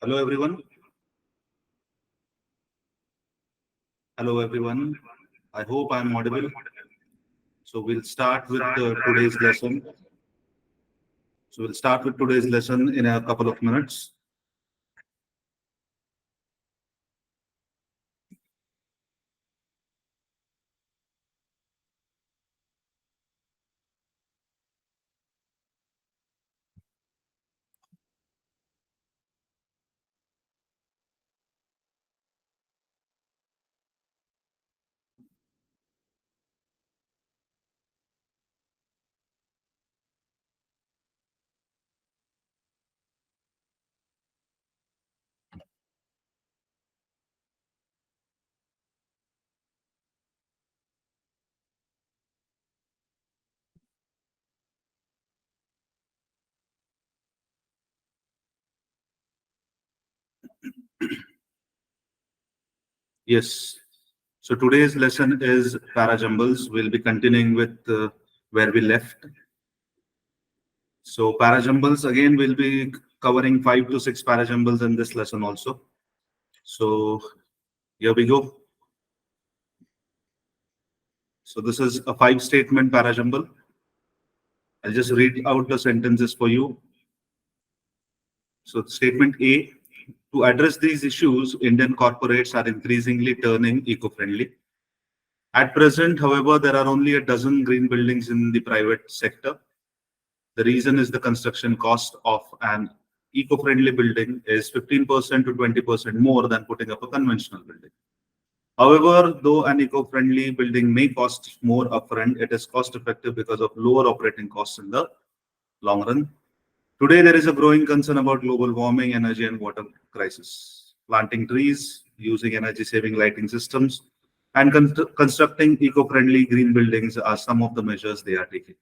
Hello everyone. Hello everyone. I hope I'm audible. So we'll start with today's lesson. So we'll start with today's lesson in a couple of minutes. Yes. So today's lesson is Jumbles. We'll be continuing with where we left. So Jumbles again we'll be covering 5 to 6 Jumbles in this lesson also. So here we go. So this is a 5 statement Jumble. I'll just read out the sentences for you. So statement A, to address these issues, Indian corporates are increasingly turning eco-friendly. At present, however, there are only a dozen green buildings in the private sector. The reason is the construction cost of an eco-friendly building is 15% to 20% more than putting up a conventional building. However, though an eco-friendly building may cost more upfront, it is cost effective because of lower operating costs in the long run. Today, there is a growing concern about global warming, energy, and water crisis. Planting trees, using energy-saving lighting systems, and constructing eco-friendly green buildings are some of the measures they are taking.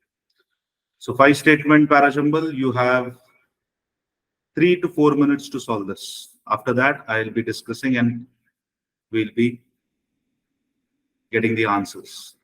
So, 5 statement parajumble, you have 3 to 4 minutes to solve this. After that, I'll be discussing and we'll be getting the answers.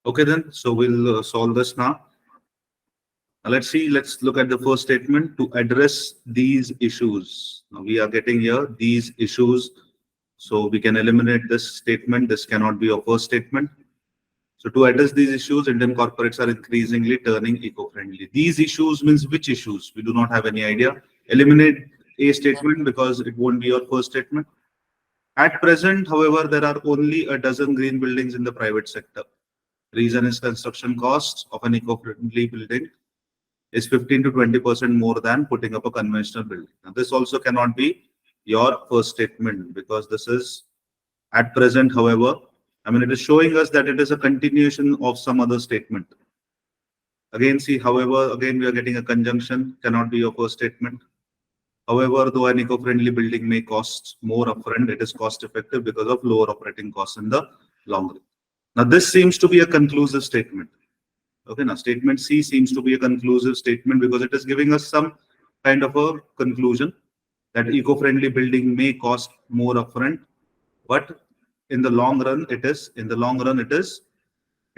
Okay, then. So we'll solve this now. Now let's see. Let's look at the first statement to address these issues. Now we are getting here these issues. So we can eliminate this statement. This cannot be a first statement. So to address these issues, Indian corporates are increasingly turning eco-friendly. These issues means which issues? We do not have any idea. Eliminate a statement because it won't be your first statement. At present, however, there are only a dozen green buildings in the private sector. Reason is construction costs of an eco-friendly building is 15 to 20% more than putting up a conventional building. Now, this also cannot be your first statement because this is at present, however, I mean, it is showing us that it is a continuation of some other statement. Again, see, however, again, we are getting a conjunction, cannot be your first statement. However, though an eco-friendly building may cost more upfront, it is cost effective because of lower operating costs in the long run. Now, this seems to be a conclusive statement. Okay, now statement C seems to be a conclusive statement because it is giving us some kind of a conclusion that eco-friendly building may cost more upfront, but in the long run, it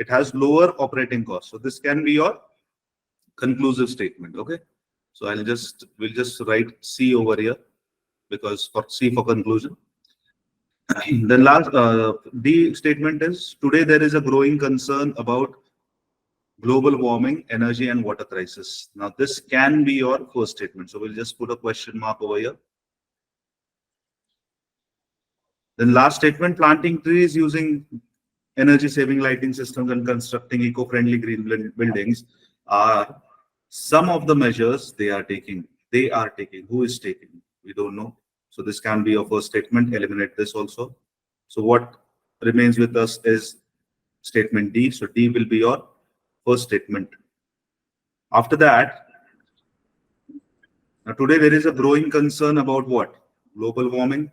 has lower operating costs. So this can be your conclusive statement. Okay, so we'll just write C over here because for C for conclusion. Then last D statement is today there is a growing concern about global warming, energy and water crisis. Now this can be your first statement. So we'll just put a question mark over here. Then last statement, planting trees using energy saving lighting systems and constructing eco-friendly green buildings are some of the measures they are taking. They are taking. Who is taking? We don't know. So this can be your first statement. Eliminate this also. So what remains with us is statement D. So D will be your first statement. After that, now today there is a growing concern about what? Global warming,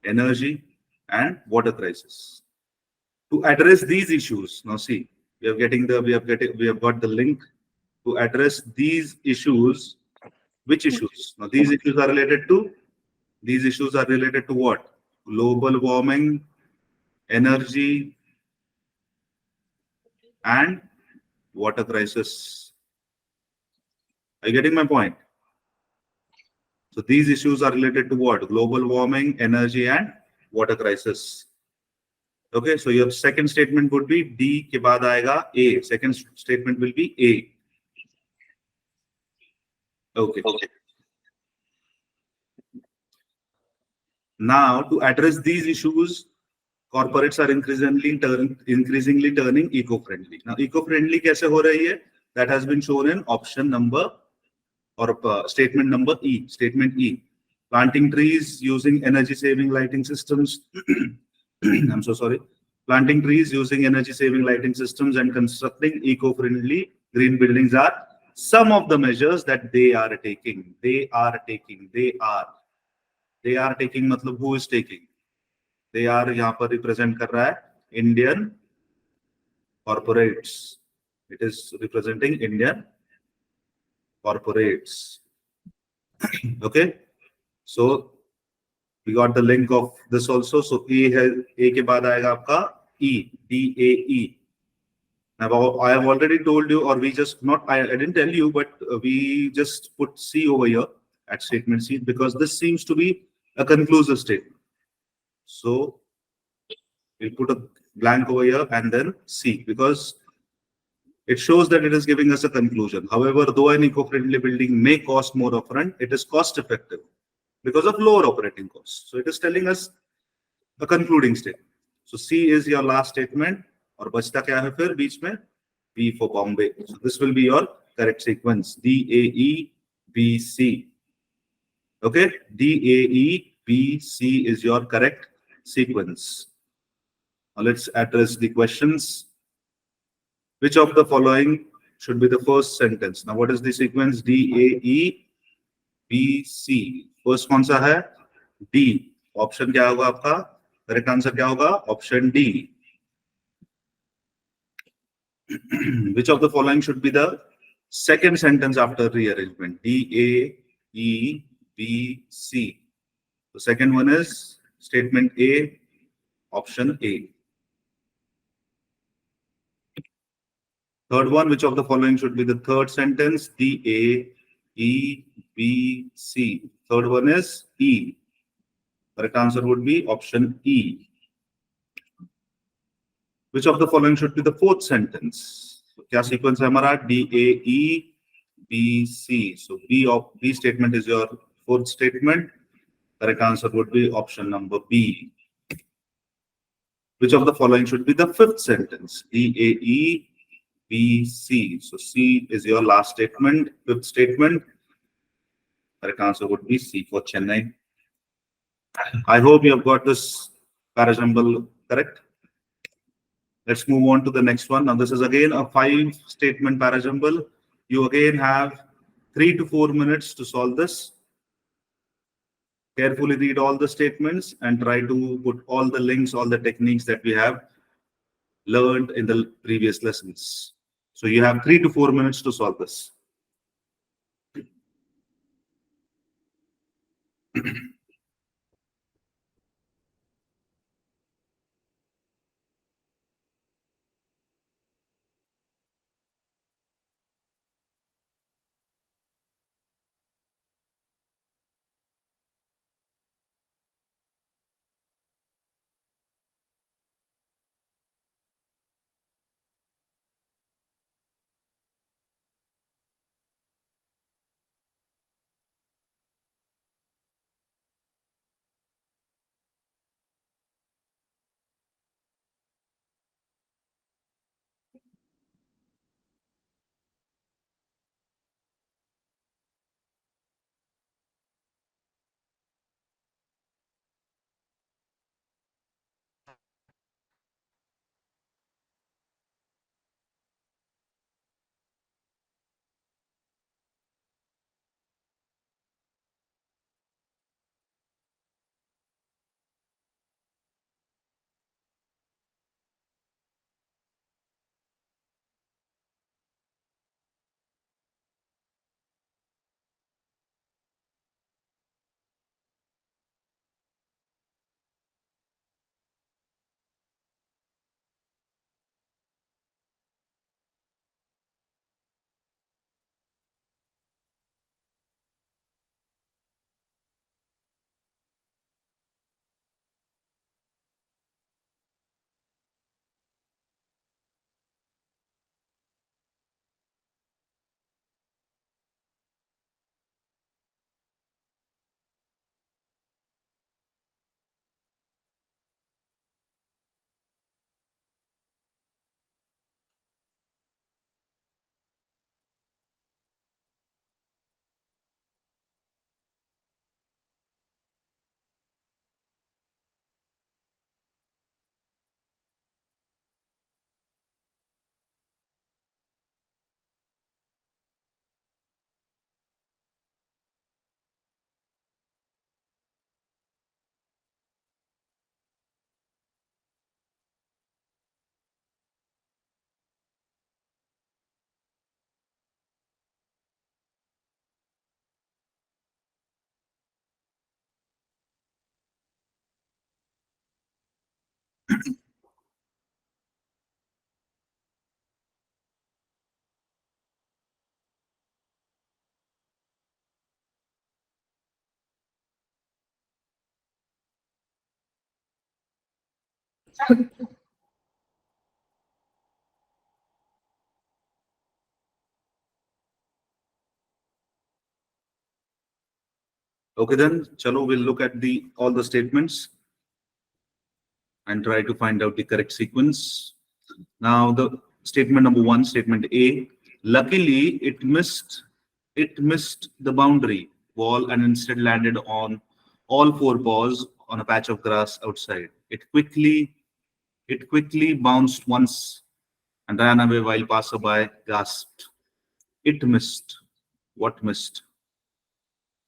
energy, and water crisis. To address these issues, now see, we have got the link to address these issues. Which issues? Now these issues are related to what? Global warming, energy, and water crisis. Are you getting my point? So these issues are related to what? Global warming, energy, and water crisis. Okay, so your second statement would be D के बाद आएगा A. Second statement will be A. Okay. Now, to address these issues, corporates are increasingly turning eco-friendly. Now, eco-friendly कैसे हो रही है? That has been shown in option number or statement number E. Statement E. Planting trees using energy-saving lighting systems. I'm so sorry. Planting trees using energy-saving lighting systems and constructing eco-friendly green buildings are some of the measures that they are taking. They are taking मतलब who is taking? They are यहाँ पर represent कर रहा है Indian corporates. It is representing Indian corporates. Okay, so we got the link of this also. So A के बाद आएगा आपका E, DAE. Now I have already told you, or we just not I didn't tell you, but we just put C over here at statement C because this seems to be a conclusive statement. So we'll put a blank over here and then C because it shows that it is giving us a conclusion. However, though an eco-friendly building may cost more upfront, it is cost effective because of lower operating costs. So it is telling us a concluding statement. So C is your last statement. और बचता क्या है फिर बीच में? B for Bombay. So this will be your correct sequence. DAE BC. Okay, DAE BC is your correct sequence. Now let's address the questions. Which of the following should be the first sentence? Now what is the sequence? DAE BC. First कौन सा है? D. Option क्या होगा आपका? Correct answer क्या होगा? Option D. Which of the following should be the second sentence after rearrangement? DAE BC. The second one is statement A, option A. Third one, which of the following should be the third sentence? D, A, E, B, C. Third one is E. Correct answer would be option E. Which of the following should be the fourth sentence? So, क्या sequence है हमारा? D, A, E, B, C. So B statement is your fourth statement. Correct answer would be option number B. Which of the following should be the fifth sentence? D, A, E, B, C. So C is your last statement, fifth statement. Correct answer would be C for Chennai. I hope you have got this parajumble correct. Let's move on to the next one. Now, this is again a 5-statement parajumble. You again have 3 to 4 minutes to solve this. Carefully read all the statements and try to put all the links, all the techniques that we have learned in the previous lessons. So you have 3 to 4 minutes to solve this. Okay, then, chalo, we'll look at all the statements and try to find out the correct sequence. Now, the statement number 1, statement A. Luckily, it missed the boundary wall and instead landed on all 4 paws on a patch of grass outside. It quickly bounced once and ran away while passerby gasped. It missed. What missed?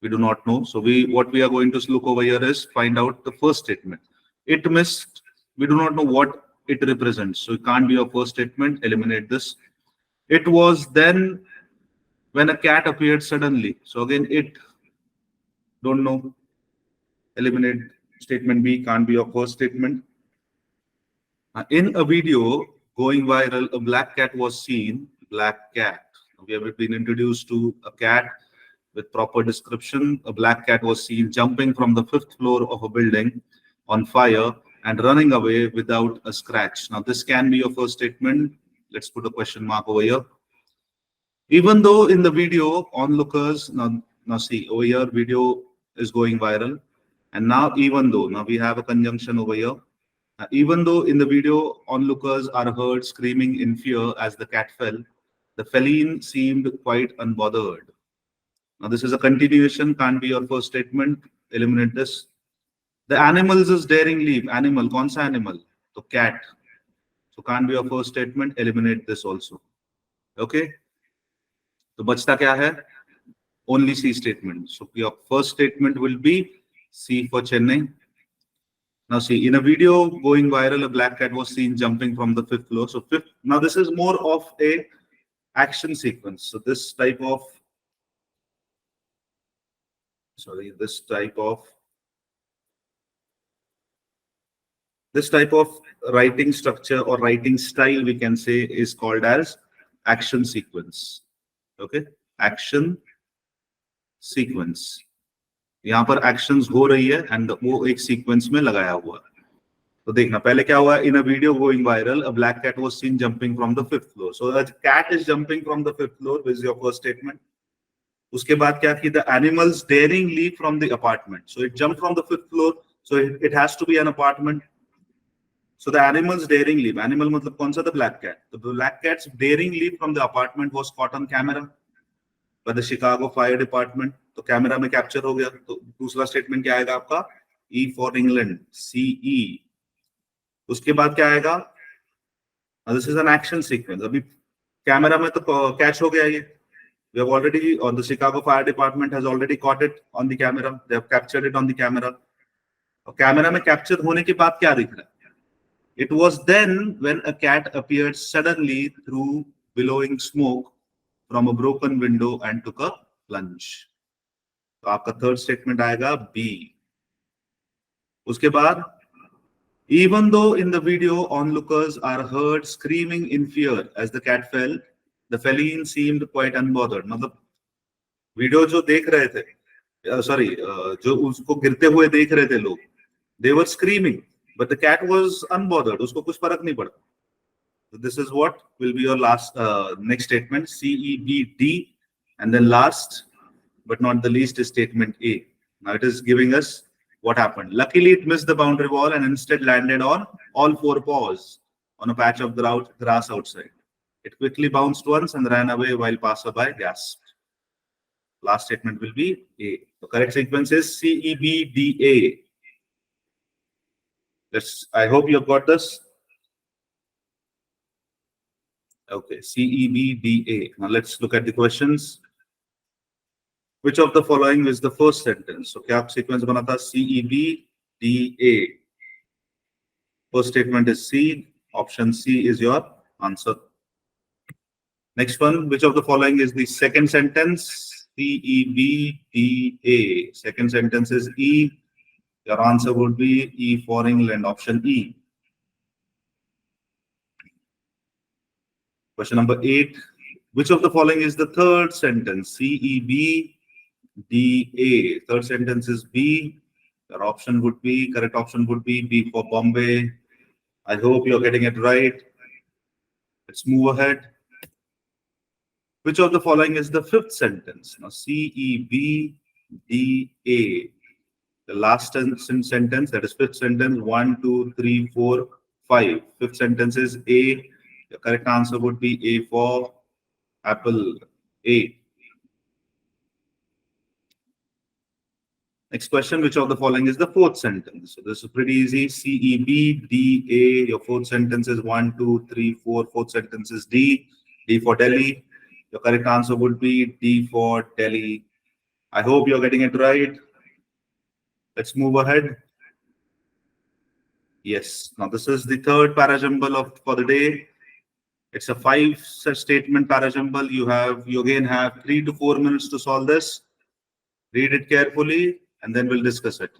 We do not know. So what we are going to look over here is find out the first statement. It missed. We do not know what it represents. So it can't be a first statement. Eliminate this. It was then when a cat appeared suddenly. So again, it don't know. Eliminate statement B. Can't be your first statement. In a video going viral, a black cat was seen. Black cat. We have been introduced to a cat with proper description. A black cat was seen jumping from the fifth floor of a building on fire and running away without a scratch. Now, this can be your first statement. Let's put a question mark over here. Even though in the video, onlookers, now see, over here, video is going viral. And now, even though, now we have a conjunction over here. Even though in the video, onlookers are heard screaming in fear as the cat fell, the feline seemed quite unbothered. Now, this is a continuation, can't be your first statement. Eliminate this. The animals is daring leap. Animal, kaun sa animal? So, cat. So, can't be your first statement. Eliminate this also. Okay? So, bachta kya hai? Only C statement. So, your first statement will be C for Chennai. Now see, in a video going viral, a black cat was seen jumping from the fifth floor. So fifth, now this is more of a action sequence. So this type of, this type of writing structure or writing style, we can say, is called as action sequence. Okay, action sequence. यहाँ पर actions हो रही है and वो एक sequence में लगाया हुआ है. तो देखना पहले क्या हुआ. In a video going viral, a black cat was seen jumping from the fifth floor. So a cat is jumping from the fifth floor, which is your first statement. उसके बाद क्या की, the animals daring leap from the apartment. So it jumped from the fifth floor. So it has to be an apartment. So the animals daring leap. Animal मतलब कौन सा? The black cat. The black cat's daring leap from the apartment was caught on camera by the Chicago Fire Department. तो camera में capture हो गया. तो दूसरा statement क्या आएगा आपका? E for England, CE. उसके बाद क्या आएगा? This is an action sequence. अभी कैमरा में तो कैच हो गया ये. We have already, or the Chicago Fire Department has already caught it on the camera. They have captured it on the camera. और कैमरा में कैप्चर होने के बाद क्या दिख रहा है? It was then when a cat appeared suddenly through billowing smoke from a broken window and took a plunge. तो आपका थर्ड स्टेटमेंट आएगा B. उसके बाद, even though in the video onlookers are heard screaming in fear as the cat fell, the feline seemed quite unbothered. मतलब video जो देख रहे थे, जो उसको गिरते हुए देख रहे थे लोग, they were screaming, but the cat was unbothered. उसको कुछ फर्क नहीं पड़ा. So this is what will be your last next statement, CEBD, and then last but not the least is statement A. Now it is giving us what happened. Luckily, it missed the boundary wall and instead landed on all four paws on a patch of grass outside. It quickly bounced once and ran away while passerby gasped. Last statement will be A. The correct sequence is CEBDA. I hope you have got this. Okay, CEBDA. Now let's look at the questions. Which of the following is the first sentence? So, क्या sequence बना था? CEBDA. First statement is C. Option C is your answer. Next one, which of the following is the second sentence? CEBDA. Second sentence is E. Your answer would be E for England, option E. Question number 8. Which of the following is the third sentence? CEBDA. Third sentence is B. Your option would be, correct option would be B for Bombay. I hope you're getting it right. Let's move ahead. Which of the following is the fifth sentence? Now, CEBDA. The last sentence, that is fifth sentence, 1, 2, 3, 4, 5. Fifth sentence is A. The correct answer would be A for apple. A. Next question, which of the following is the fourth sentence? So this is pretty easy. CEBDA. Your fourth sentence is 1, 2, 3, 4. Fourth sentence is D. D for Delhi. Your correct answer would be D for Delhi. I hope you're getting it right. Let's move ahead. Yes. Now this is the third parajumble for the day. It's a 5-statement parajumble. You again have 3 to 4 minutes to solve this. Read it carefully and then we'll discuss it.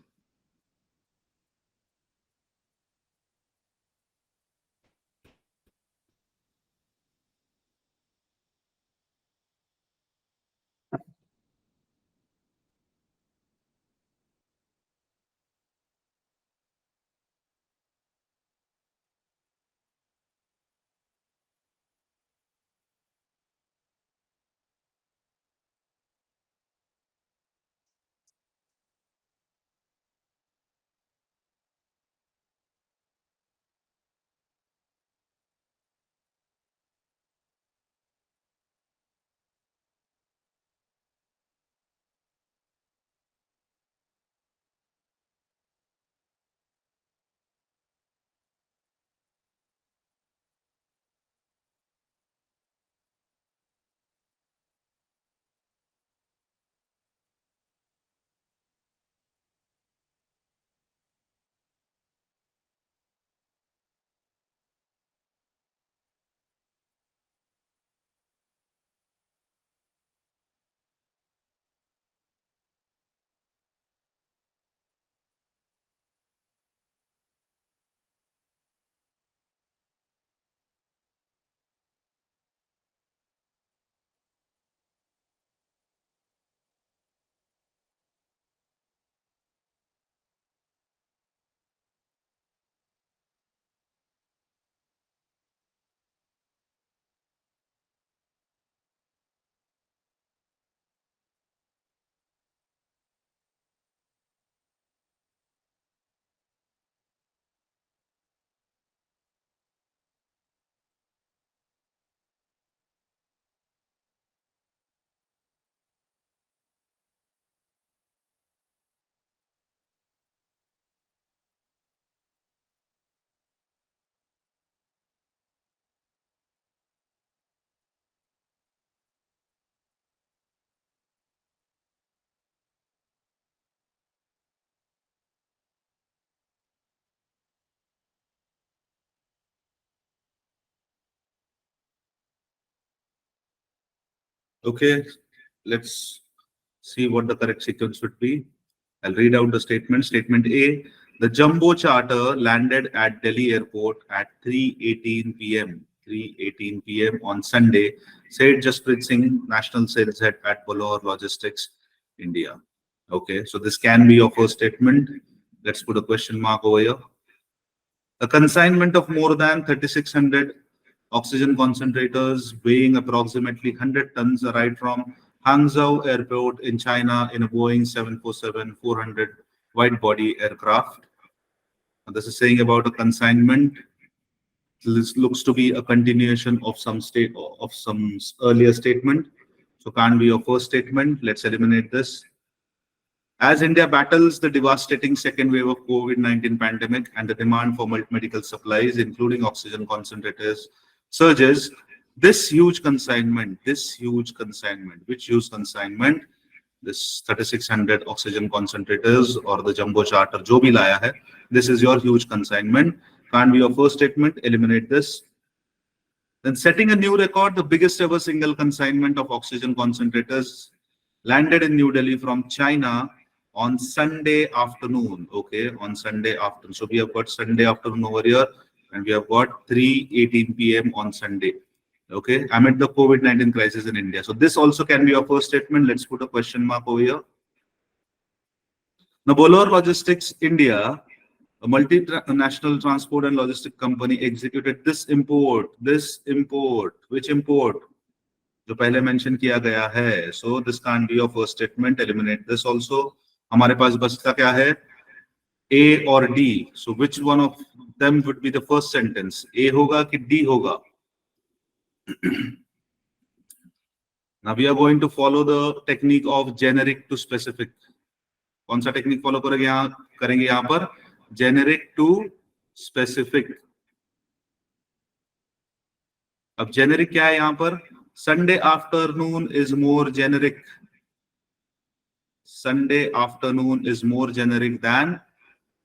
Okay, let's see what the correct sequence would be. I'll read out the statement. Statement A, the jumbo charter landed at Delhi airport at 3:18 p.m. 3:18 p.m. on Sunday, said Jasprit Singh, national sales head at Bolor Logistics, India. Okay, so this can be your first statement. Let's put a question mark over here. A consignment of more than 3,600 oxygen concentrators weighing approximately 100 tons arrived from Hangzhou Airport in China in a Boeing 747-400 wide-body aircraft. This is saying about a consignment. This looks to be a continuation of some earlier statement. So can't be your first statement. Let's eliminate this. As India battles the devastating second wave of COVID-19 pandemic and the demand for medical supplies, including oxygen concentrators, surges, this huge consignment, which huge consignment, this 3,600 oxygen concentrators or the jumbo charter, jo bhi laya hai, this is your huge consignment. Can't be your first statement, eliminate this. Then setting a new record, the biggest ever single consignment of oxygen concentrators landed in New Delhi from China on Sunday afternoon. Okay, on Sunday afternoon. So we have got Sunday afternoon over here, and we have got 3:18 p.m. on Sunday. Okay, amid the COVID-19 crisis in India. So this also can be your first statement. Let's put a question mark over here. Now, Bolor Logistics India, a multinational transport and logistic company, executed this import. Which import? जो पहले mention किया गया है. So this can't be your first statement. Eliminate this also. हमारे पास बचता क्या है? A or D. So which one of them would be the first sentence? A होगा कि D होगा? Now we are going to follow the technique of generic to specific. कौन सा technique follow करेंगे यहाँ पर? Generic to specific. अब generic क्या है यहाँ पर? Sunday afternoon is more generic. Sunday afternoon is more generic than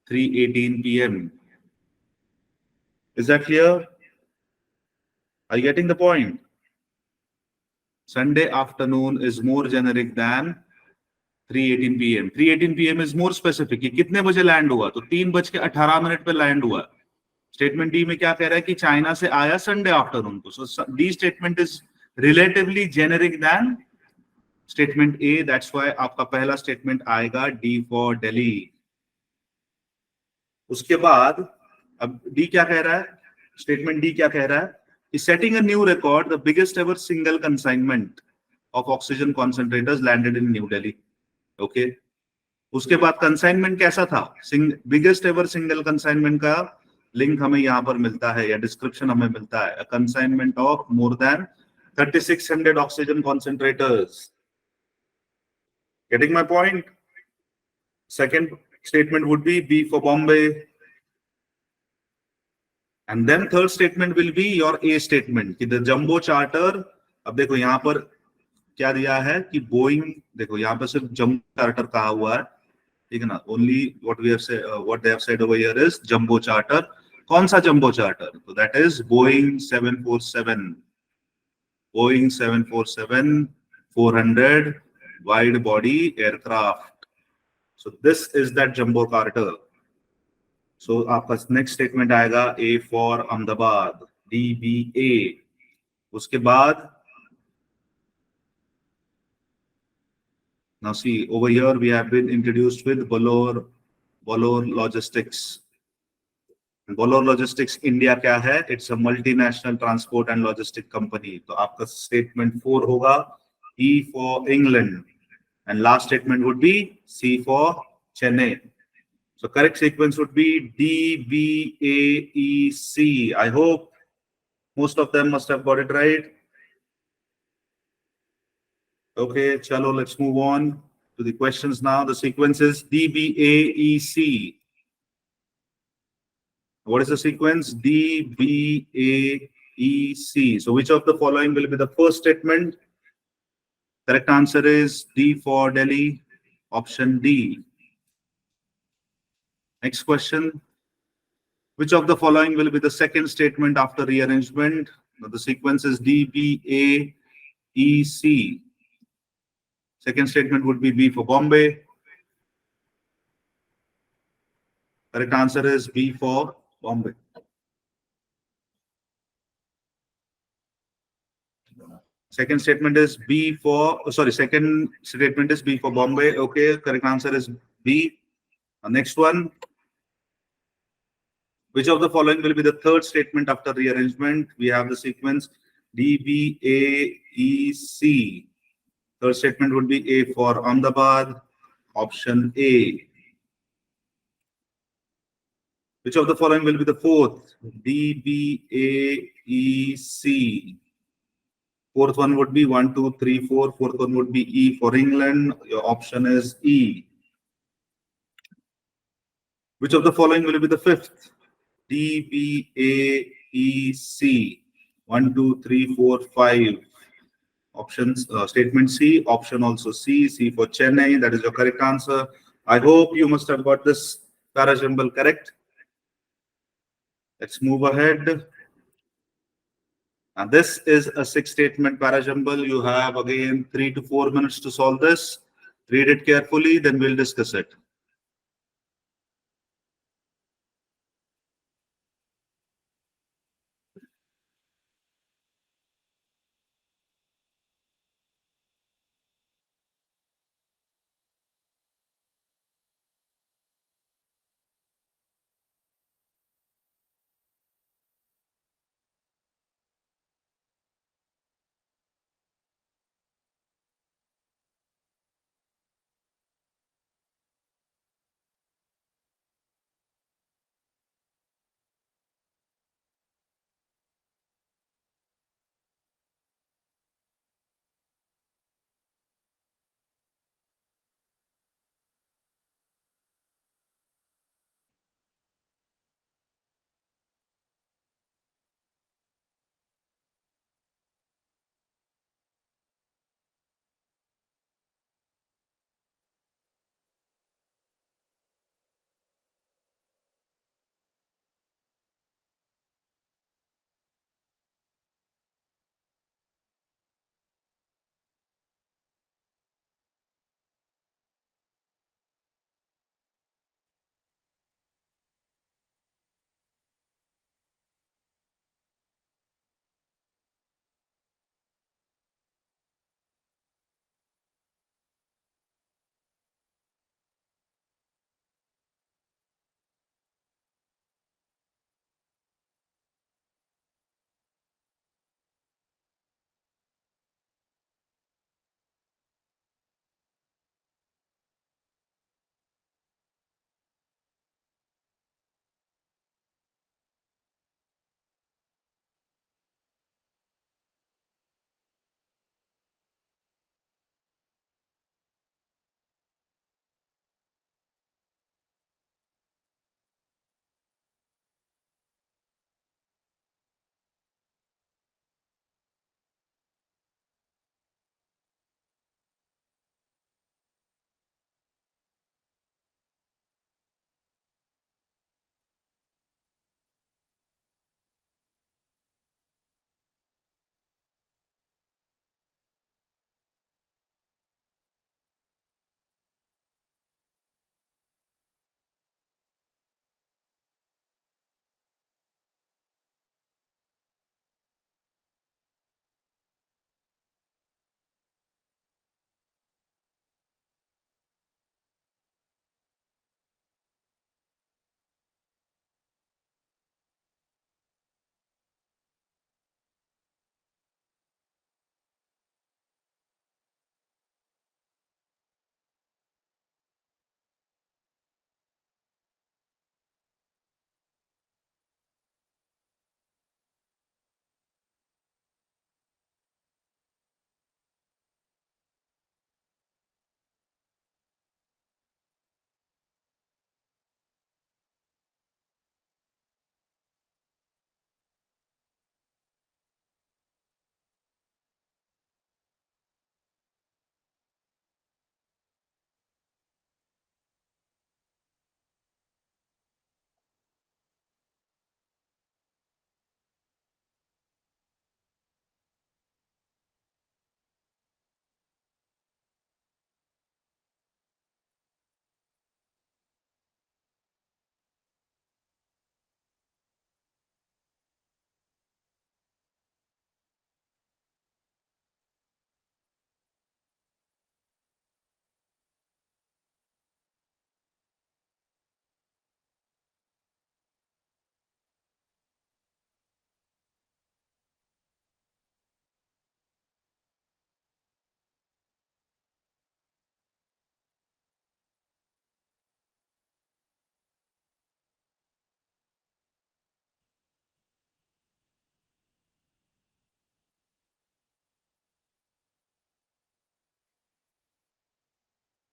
3:18 p.m. Is that clear? Are you getting the point? Sunday afternoon is more generic than 3:18 p.m. 3:18 p.m. is more specific. ये कितने बजे land हुआ? तो 3:18 पे land हुआ. Statement D में क्या कह रहा है कि चाइना से आया संडे आफ्टरनून को. So the statement is relatively generic than statement A. That's why आपका पहला स्टेटमेंट आएगा डी फॉर दिल्ली. उसके बाद अब डी क्या कह रहा है? स्टेटमेंट डी क्या कह रहा है कि setting a new record, the biggest ever single consignment of oxygen concentrators landed in new Delhi. Okay, उसके बाद कंसाइनमेंट कैसा था? बिगेस्ट एवर सिंगल कंसाइनमेंट का लिंक हमें यहाँ पर मिलता है या डिस्क्रिप्शन हमें मिलता है. Consignment of more than 3,600 oxygen concentrators. Getting my point? Second statement would be B for Bombay. And then third statement will be your A statement कि the jumbo charter. अब देखो यहाँ पर क्या दिया है कि बोइंग, देखो यहाँ पर सिर्फ जम्बो चार्टर कहा हुआ है, ठीक है ना. Only what they have said over here is jumbo charter. कौन सा जम्बो चार्टर? तो that is Boeing 747 400 wide body aircraft. So this is that jumbo charter. So आपका नेक्स्ट स्टेटमेंट आएगा A for अहमदाबाद, DBA. उसके बाद now see over here we have been introduced with Bolor Logistics. Bolor Logistics India क्या है? It's a multinational transport and logistic company. तो आपका statement 4 होगा E for England, and last statement would be C for Chennai. So correct sequence would be D, B, A, E, C. I hope most of them must have got it right. Okay, chalo, let's move on to the questions now. The sequence is D, B, A, E, C. What is the sequence? D, B, A, E, C. So which of the following will be the first statement? Correct answer is D for Delhi, option D. Next question. Which of the following will be the second statement after rearrangement? Now the sequence is D, B, A, E, C. Second statement would be B for Bombay. Correct answer is B for Bombay. Second statement is B for, second statement is B for Bombay. Okay, correct answer is B. Next one. Which of the following will be the third statement after rearrangement? We have the sequence D, B, A, E, C. Third statement would be A for Ahmedabad. Option A. Which of the following will be the fourth? D, B, A, E, C. Fourth one would be 1, 2, 3, 4. Fourth one would be E for England. Your option is E. Which of the following will be the fifth? D, B, A, E, C. 1, 2, 3, 4, 5. Options, statement C, option also C, C for Chennai. That is your correct answer. I hope you must have got this parajumble correct. Let's move ahead. And this is a six-statement parajumble. You have again 3 to 4 minutes to solve this. Read it carefully, then we'll discuss it.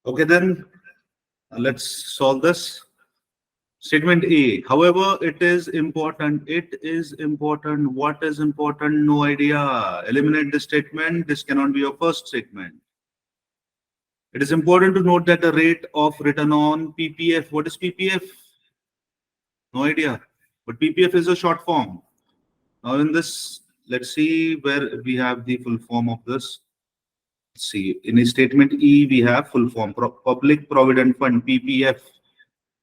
Okay, then let's solve this. Statement A. However, it is important. It is important. What is important? No idea. Eliminate this statement. This cannot be your first statement. It is important to note that the rate of return on PPF. What is PPF? No idea. But PPF is a short form. Now in this, let's see where we have the full form of this. Let's see, in statement E, we have full form, Public Provident Fund, PPF.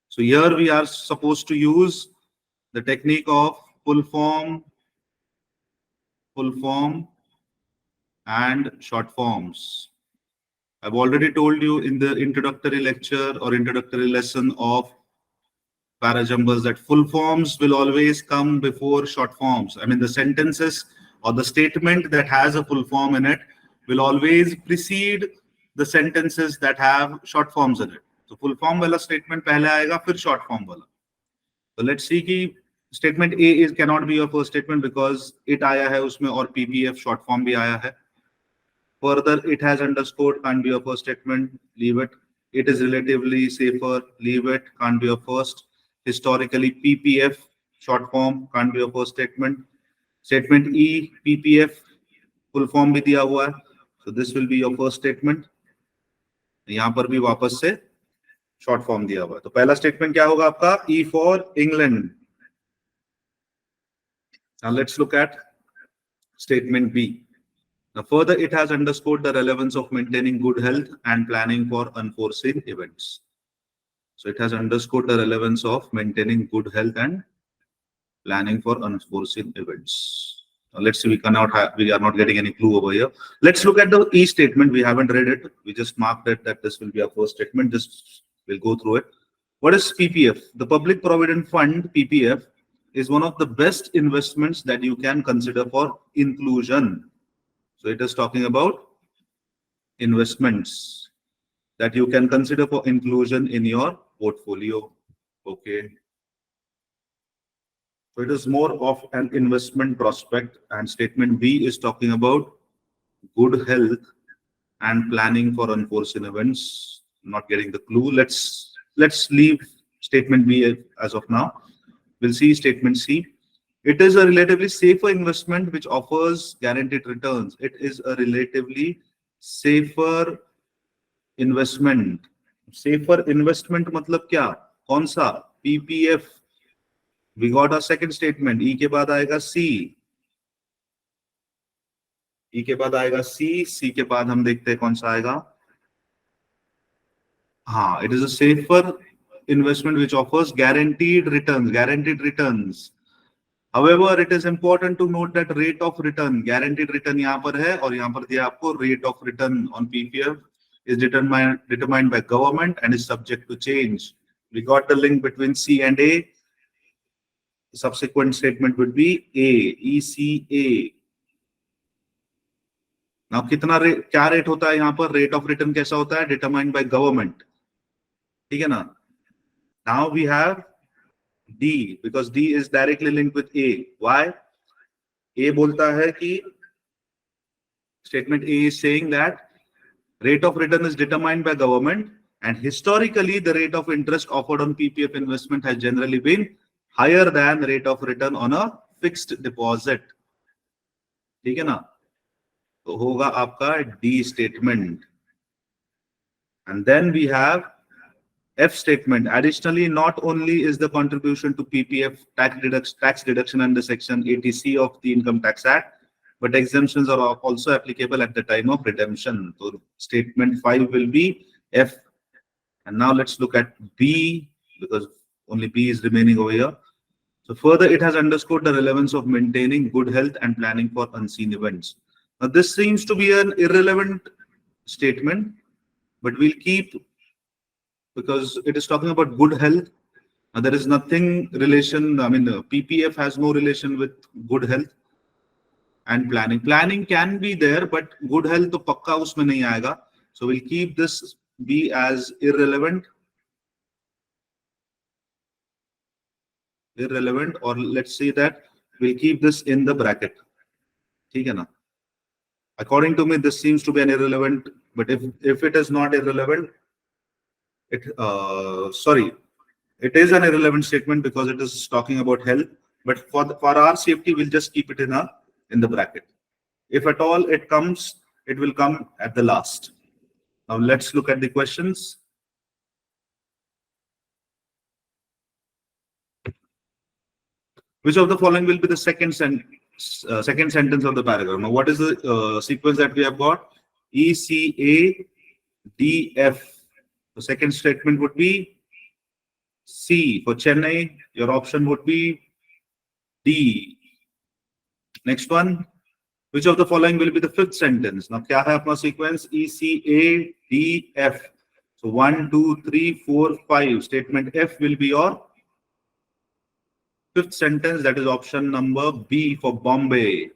So here we are supposed to use the technique of full form, and short forms. I've already told you in the introductory lecture or introductory lesson of Jumbles that full forms will always come before short forms. I mean, the sentences or the statement that has a full form in it will always precede the sentences that have short forms in it. So full form wala statement पहले आएगा फिर short form वाला. So let's see कि statement A is cannot be your first statement because it आया है उसमें और PPF short form भी आया है. Further, it has underscored can't be your first statement. Leave it. It is relatively safer. Leave it. Can't be your first. Historically, PPF short form can't be your first statement. Statement E, PPF full form भी दिया हुआ है. So this will be your first statement. यहाँ पर भी वापस से short form दिया हुआ है. तो पहला statement क्या होगा आपका? E for England. Now let's look at statement B. Now, further, it has underscored the relevance of maintaining good health and planning for unforeseen events. So, it has underscored the relevance of maintaining good health and planning for unforeseen events. Now, let's see, we are not getting any clue over here. Let's look at the E statement. We haven't read it. We just marked it that this will be our first statement. Just we'll go through it. What is PPF? The Public Provident Fund, PPF, is one of the best investments that you can consider for inclusion. So it is talking about investments that you can consider for inclusion in your portfolio. Okay. So it is more of an investment prospect, and statement B is talking about good health and planning for unforeseen events. Not getting the clue. Let's leave statement B as of now. We'll see statement C. It is a relatively safer investment which offers guaranteed returns. It is a relatively safer investment. Safer investment मतलब क्या? कौन सा? PPF. We got a second statement. E के बाद आएगा C. E के बाद आएगा C. C के बाद हम देखते हैं कौन सा आएगा. हाँ, it is a safer investment which offers guaranteed returns. Guaranteed returns. However, it is important to note that rate of return, guaranteed return यहाँ पर है और यहाँ पर दिया आपको rate of return on PPF is determined by government and is subject to change. We got the link between C and A. Subsequent statement would be A, ECA. Now कितना rate क्या रेट होता है यहाँ पर rate of return कैसा होता है determined by government. ठीक है ना? Now we have D because D is directly linked with A. Why? A बोलता है कि statement A is saying that rate of return is determined by government and historically the rate of interest offered on PPF investment has generally been higher than the rate of return on a fixed deposit. ठीक है ना? तो होगा आपका D statement. And then we have F statement. Additionally, not only is the contribution to PPF tax deduction under Section 80C of the Income Tax Act, but exemptions are also applicable at the time of redemption. So statement 5 will be F. And now let's look at B because only B is remaining over here. So further, it has underscored the relevance of maintaining good health and planning for unseen events. Now this seems to be an irrelevant statement, but we'll keep because it is talking about good health. There is nothing relation. I mean, PPF has no relation with good health and planning. Planning can be there, but good health to pakka usme nahi aayega. So we'll keep this B as irrelevant. Irrelevant, or let's say that we'll keep this in the bracket. ठीक है ना? According to me, this seems to be an irrelevant, but if it is not irrelevant, Sorry, it is an irrelevant statement because it is talking about health. But for our safety, we'll just keep it in the bracket. If at all it comes, it will come at the last. Now let's look at the questions. Which of the following will be the second sentence of the paragraph? Now, what is the sequence that we have got? E, C, A, D, F. The second statement would be C for Chennai. Your option would be D. Next one. Which of the following will be the fifth sentence? Now, क्या है अपना sequence? E, C, A, D, F. So 1, 2, 3, 4, 5. Statement F will be your fifth sentence. That is option number B for Bombay.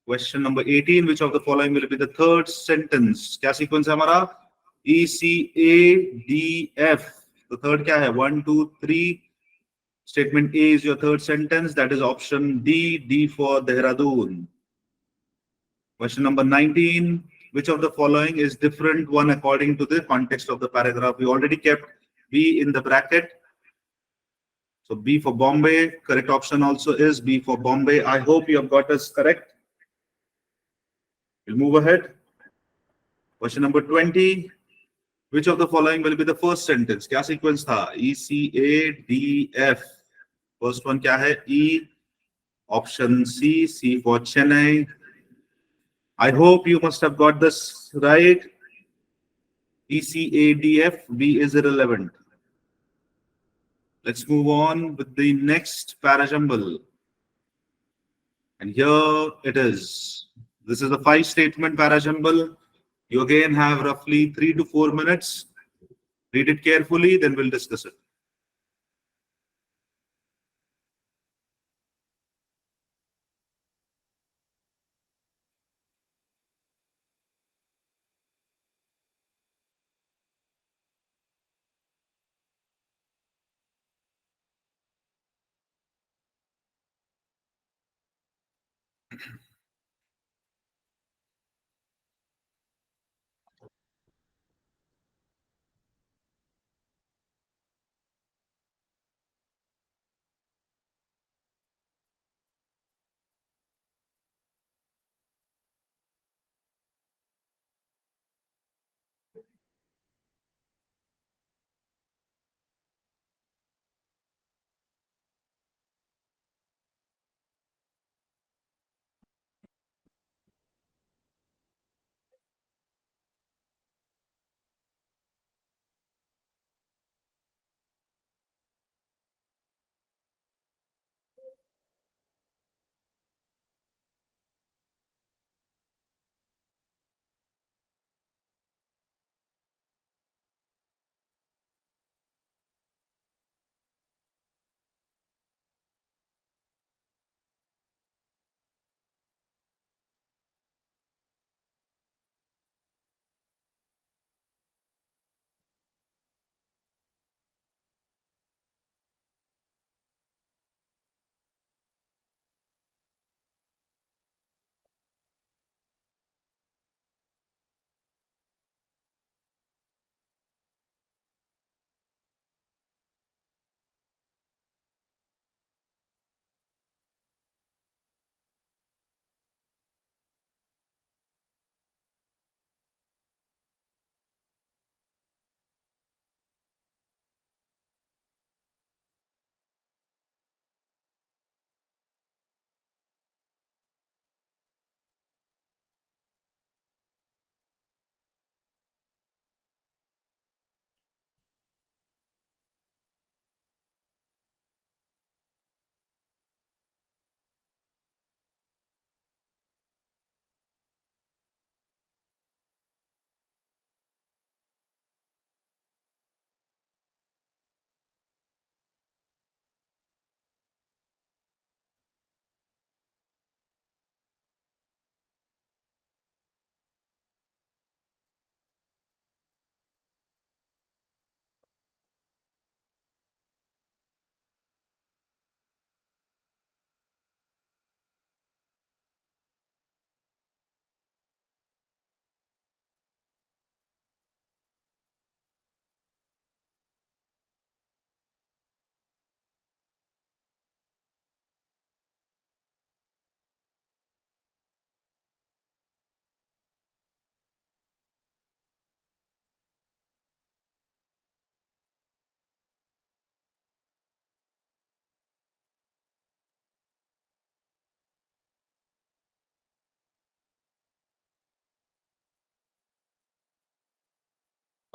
Question number 18. Which of the following will be the third sentence? क्या sequence है हमारा? E, C, A, D, F. The third क्या है? 1, 2, 3. Statement A is your third sentence. That is option D. D for Dehradun. Question number 19. Which of the following is different one according to the context of the paragraph? We already kept B in the bracket. So B for Bombay. Correct option also is B for Bombay. I hope you have got us correct. We'll move ahead. Question number 20. Which of the following will be the first sentence? क्या sequence था? E, C, A, D, F. First one क्या है? E. Option C. C for Chennai. I hope you must have got this right. E, C, A, D, F. B is irrelevant. Let's move on with the next parajumble. And here it is. This is a 5-statement parajumble. You again have roughly 3 to 4 minutes. Read it carefully, then we'll discuss it.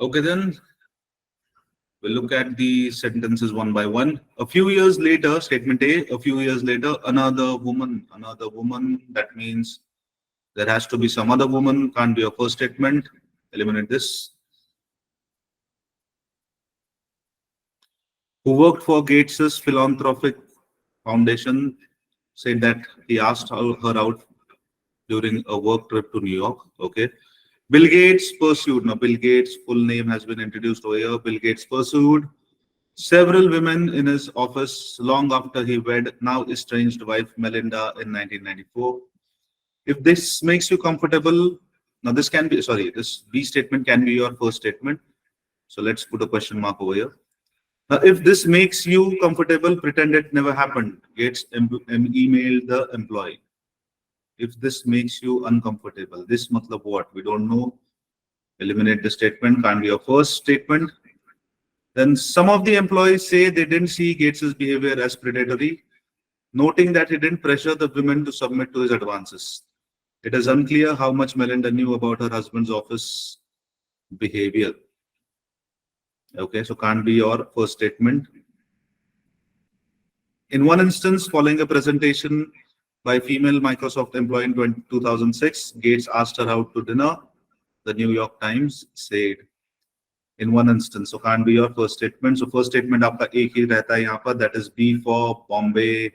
Okay, then we'll look at the sentences one by one. A few years later, statement A, a few years later, another woman. That means there has to be some other woman, can't be a first statement. Eliminate this. Who worked for Gates's philanthropic foundation said that he asked her out during a work trip to New York. Okay. Bill Gates pursued. Now, Bill Gates' full name has been introduced over here. Bill Gates pursued several women in his office long after he wed now estranged wife Melinda in 1994. If this makes you comfortable, now this can be, sorry, this B statement can be your first statement. So let's put a question mark over here. Now, if this makes you comfortable, pretend it never happened. Gates emailed the employee. If this makes you uncomfortable, this matlab what? We don't know. Eliminate the statement, can't be your first statement. Then some of the employees say they didn't see Gates's behavior as predatory, noting that he didn't pressure the women to submit to his advances. It is unclear how much Melinda knew about her husband's office behavior. Okay, so can't be your first statement. In one instance, following a presentation by a female Microsoft employee in 2006, Gates asked her out to dinner. The New York Times said. In one instance, so can't be your first statement. So first statement आपका एक ही रहता है यहाँ पर, that is B for Bombay.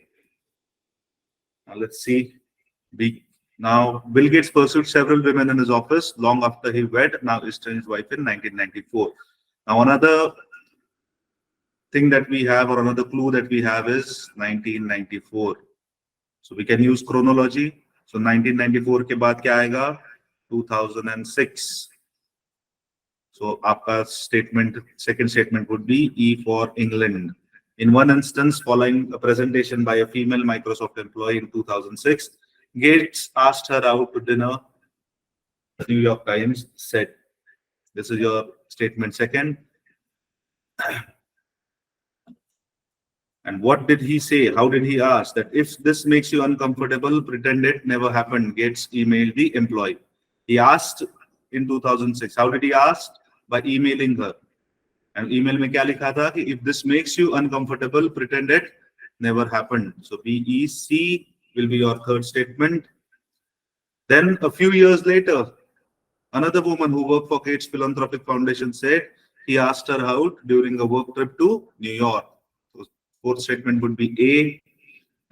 Now let's see. B. Now, Bill Gates pursued several women in his office long after he wed now estranged wife in 1994. Now another thing that we have, or another clue that we have, is 1994. So we can use chronology. So 1994 के बाद क्या आएगा? 2006. So आपका statement, second statement would be E for England. In one instance, following a presentation by a female Microsoft employee in 2006, Gates asked her out to dinner. The New York Times said. This is your statement second. And what did he say? How did he ask? That if this makes you uncomfortable, pretend it never happened. Gates emailed the employee. He asked in 2006. How did he ask? By emailing her. And email में क्या लिखा था कि if this makes you uncomfortable, pretend it never happened. So BEC will be your third statement. Then a few years later, another woman who worked for Gates Philanthropic Foundation said he asked her out during a work trip to New York. So fourth statement would be A,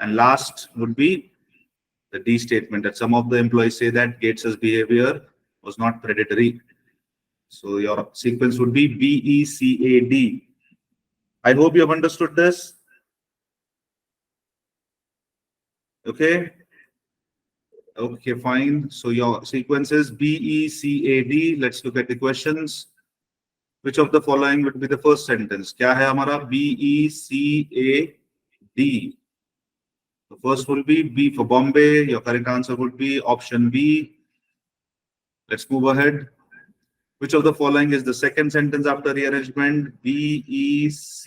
and last would be the D statement, that some of the employees say that Gates's behavior was not predatory. So your sequence would be BECAD. I hope you have understood this. Okay. Okay, fine. So your sequence is BECAD. Let's look at the questions. Which of the following would be the first sentence? क्या है हमारा BECAD? The first will be B for Bombay. Your correct answer would be option B. Let's move ahead. Which of the following is the second sentence after rearrangement? BECAD.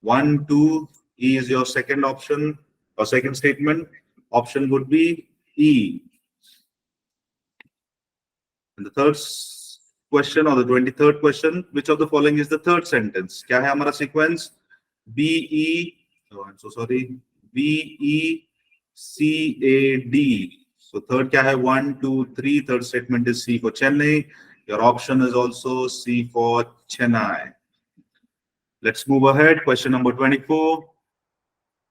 1, 2. E is your second option or second statement. Option would be E. And the third question, or the 23rd question, which of the following is the third sentence? क्या है हमारा sequence? I'm so sorry. BECAD. So third क्या है? 1, 2, 3. Third statement is C for Chennai. Your option is also C for Chennai. Let's move ahead. Question number 24.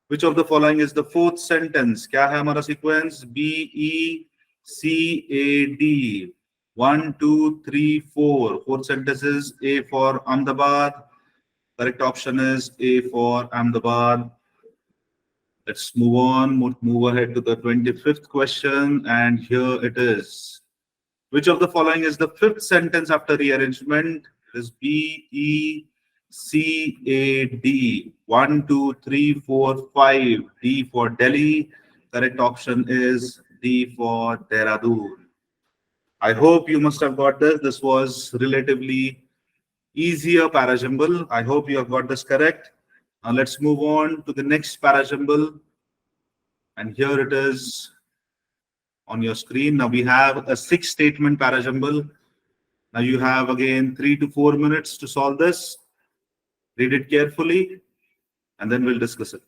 Which of the following is the fourth sentence? क्या है हमारा sequence? BECAD. 1, 2, 3, 4. Fourth sentence is A for Ahmedabad. Correct option is A for Ahmedabad. Let's move on, move ahead to the 25th question, and here it is. Which of the following is the fifth sentence after rearrangement? It is BECAD. 1, 2, 3, 4, 5. D for Delhi. Correct option is D for Dehradun. I hope you must have got this. This was relatively easier parajumble. I hope you have got this correct. Now let's move on to the next parajumble. And here it is on your screen. Now we have a 6-statement parajumble. Now you have again 3 to 4 minutes to solve this. Read it carefully, and then we'll discuss it.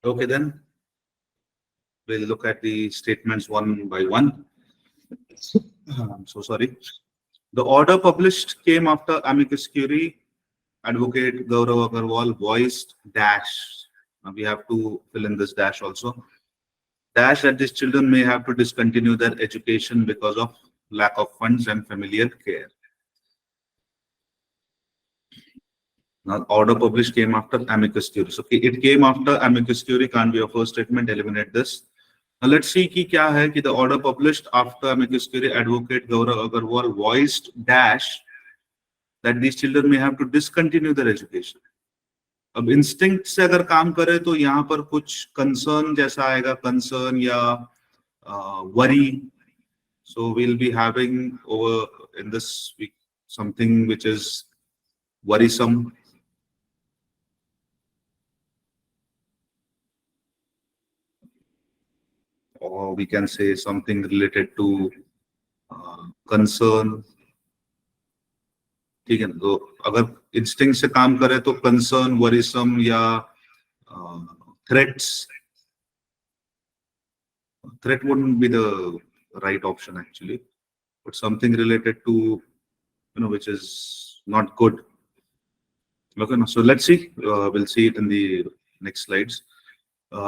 Okay, then. We'll look at the statements one by one. I'm so sorry. The order published came after amicus curiae. Advocate Gaurav Agarwal voiced dash. Now we have to fill in this dash also. Dash that these children may have to discontinue their education because of lack of funds and familial care. Now, order published came after amicus curiae. So it came after amicus curiae, can't be a first statement, eliminate this. Now let's see कि क्या है कि the order published after amicus curiae, advocate Gaurav Agarwal voiced dash that these children may have to discontinue their education. अब instinct से अगर काम करे तो यहाँ पर कुछ कंसर्न जैसा आएगा, कंसर्न या worry. So we'll be having over in this week something which is worrisome. Or we can say something related to concern. ठीक है ना. तो अगर इंस्टिंक्ट से काम करे तो कंसर्न, वरीसम या threats. Threat wouldn't be the right option actually, but something related to, which is not good. Okay, so let's see. We'll see it in the next slides.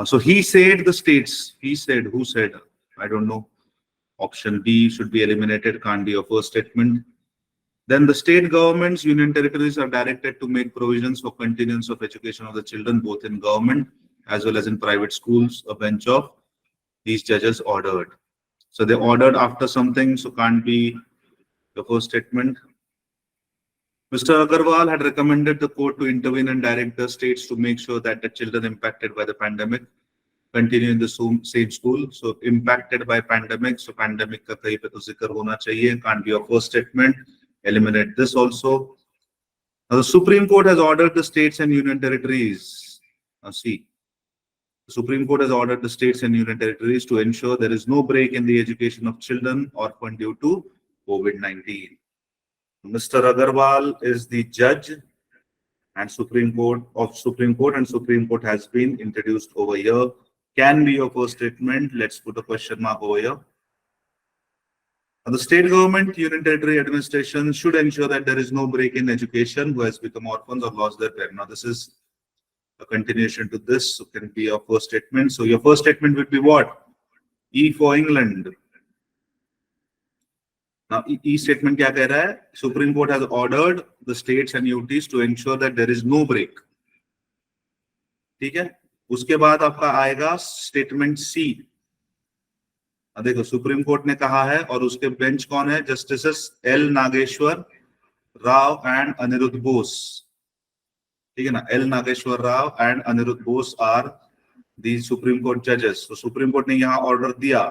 So he said the states. He said, who said? I don't know. Option B should be eliminated. Can't be a first statement. Then the state governments, union territories are directed to make provisions for continuance of education of the children, both in government as well as in private schools. A bench of these judges ordered. So they ordered after something, so can't be the first statement. Mr. Agarwal had recommended the court to intervene and direct the states to make sure that the children impacted by the pandemic continue in the same school. So impacted by pandemic, so pandemic ka kahin pe to zikr hona chahiye, can't be a first statement. Eliminate this also. Now the Supreme Court has ordered the states and union territories. Now see, the Supreme Court has ordered the states and union territories to ensure there is no break in the education of children orphaned due to COVID-19. Mr. Agarwal is the judge and Supreme Court and Supreme Court has been introduced over here. Can be your first statement. Let's put a question mark over here. The state government, union territory administration should ensure that there is no break in education who has become orphans or lost their parent. Now, this is a continuation to this, so can be your first statement. So your first statement would be what? E for England. Now, E statement क्या कह रहा है? Supreme Court has ordered the states and UTs to ensure that there is no break. ठीक है? उसके बाद आपका आएगा statement C. देखो सुप्रीम कोर्ट ने कहा है और उसके बेंच कौन है? Justices L Nageswara Rao and Aniruddha Bose. ठीक है ना. L Nageswara Rao and Aniruddha Bose are the Supreme Court जजेस. तो सुप्रीम कोर्ट ने यहाँ ऑर्डर दिया.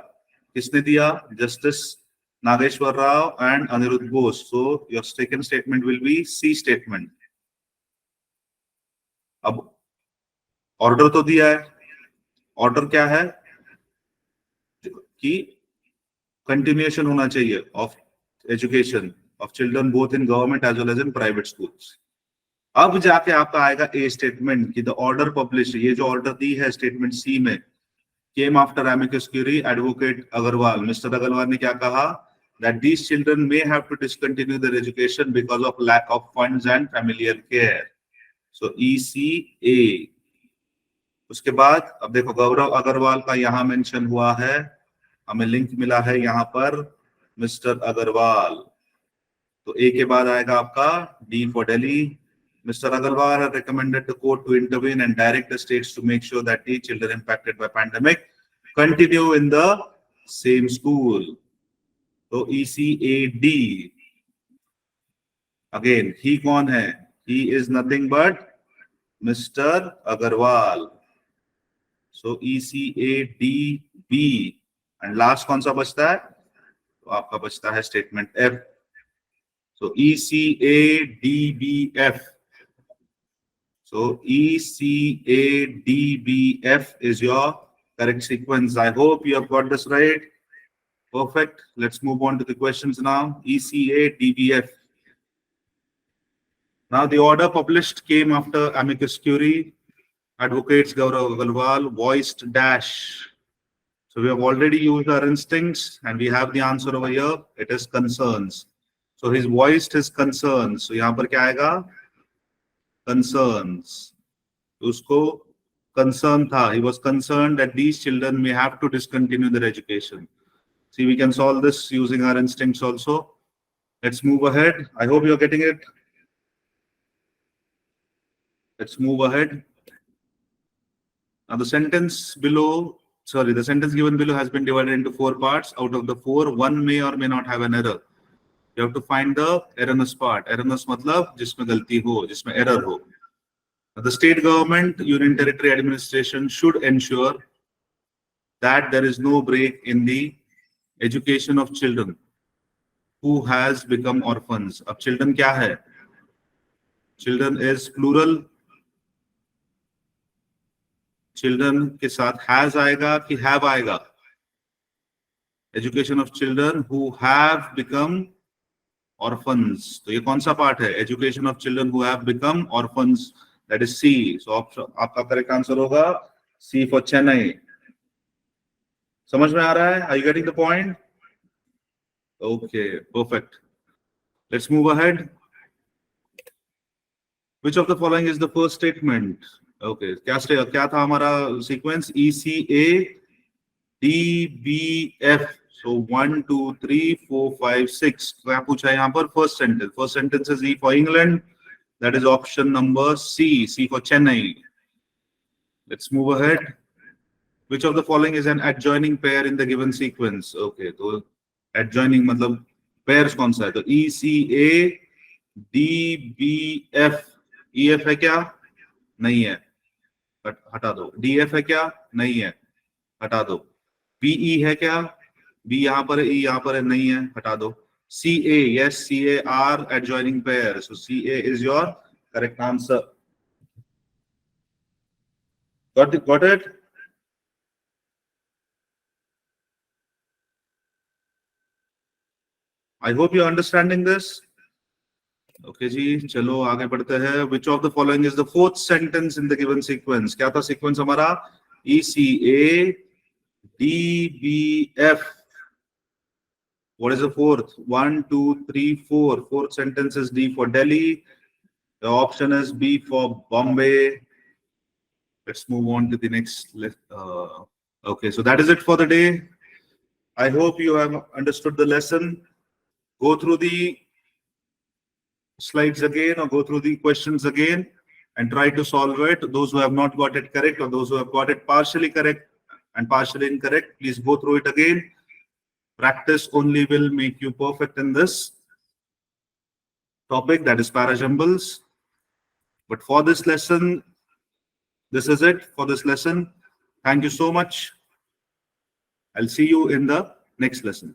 किसने दिया? Justice Nageswara Rao and Aniruddha Bose. So your second statement will be C statement. अब ऑर्डर तो दिया है. ऑर्डर क्या है कि कंटिन्यूएशन होना चाहिए of education of children both in government as well as in private schools. अब जाके आपका आएगा ए स्टेटमेंट कि द ऑर्डर पब्लिश. ये जो ऑर्डर दी है स्टेटमेंट सी में, came after amicus curiae, advocate Agarwal. Mister Agarwal ने क्या कहा? That these children may have to discontinue their education because of lack of funds and familial care. So ECA. उसके बाद अब देखो गौरव अग्रवाल का यहाँ मेंशन हुआ है, हमें लिंक मिला है यहाँ पर मिस्टर अग्रवाल. तो ए के बाद आएगा आपका D for Delhi. Mr. Agarwal had recommended the court to intervene and direct the states to make sure that the children impacted by pandemic continue in the same school. So ECAD. Again, he कौन है? He is nothing but Mr. Agarwal. So ECADB. And last कौन सा बचता है? तो आपका बचता है statement F. So ECADBF. So ECADBF is your correct sequence. I hope you have got this right. Perfect. Let's move on to the questions now. ECADBF. Now the order published came after amicus curiae. Advocates Gaurav Agarwal voiced dash. So we have already used our instincts and we have the answer over here. It is concerns. So he's voiced his concerns. So यहाँ पर क्या आएगा? Concerns. उसको concern था. He was concerned that these children may have to discontinue their education. See, we can solve this using our instincts also. Let's move ahead. I hope you're getting it. Let's move ahead. Now the sentence given below has been divided into 4 parts. Out of the 4, 1 may or may not have an error. You have to find the erroneous part. Erroneous matlab जिसमें गलती हो, जिसमें error हो. The state government, union territory administration should ensure that there is no break in the education of children who has become orphans. अब children क्या है? Children is plural. Children के साथ has आएगा कि have आएगा? Education of children who have become orphans. तो ये कौन सा पार्ट है? Education of children who have become orphans. That is C. So आपका करेक्ट आंसर होगा C for Chennai. समझ में आ रहा है? Are you getting the point? Okay, perfect. Let's move ahead. Which of the following is the first statement? Okay, क्या था हमारा sequence? ECA DBF. So 1, 2, 3, 4, 5, 6. क्या पूछा है यहाँ पर? First sentence. First sentence is E for England. That is option number C. C for Chennai. Let's move ahead. Which of the following is an adjoining pair in the given sequence? Okay, तो adjoining मतलब pairs कौन सा है? तो ECA DBF. EF है क्या? नहीं है, हटा दो. DF है क्या? नहीं है, हटा दो. BE है क्या? B यहाँ पर है, E यहाँ पर है, नहीं है, हटा दो. CA, yes, CA are adjoining pairs. So CA is your correct answer. Got it? I hope you're understanding this. Okay जी, चलो आगे बढ़ते हैं. Which of the following is the fourth sentence in the given sequence? क्या था sequence हमारा? ECA DBF. What is the fourth? 1, 2, 3, 4. Fourth sentence is D for Delhi. The option is B for Bombay. Let's move on to the next. Okay, so that is it for the day. I hope you have understood the lesson. Go through the slides again or go through the questions again and try to solve it. Those who have not got it correct or those who have got it partially correct and partially incorrect, please go through it again. Practice only will make you perfect in this topic, that is para jumbles. But for this lesson, this is it for this lesson. Thank you so much. I'll see you in the next lesson.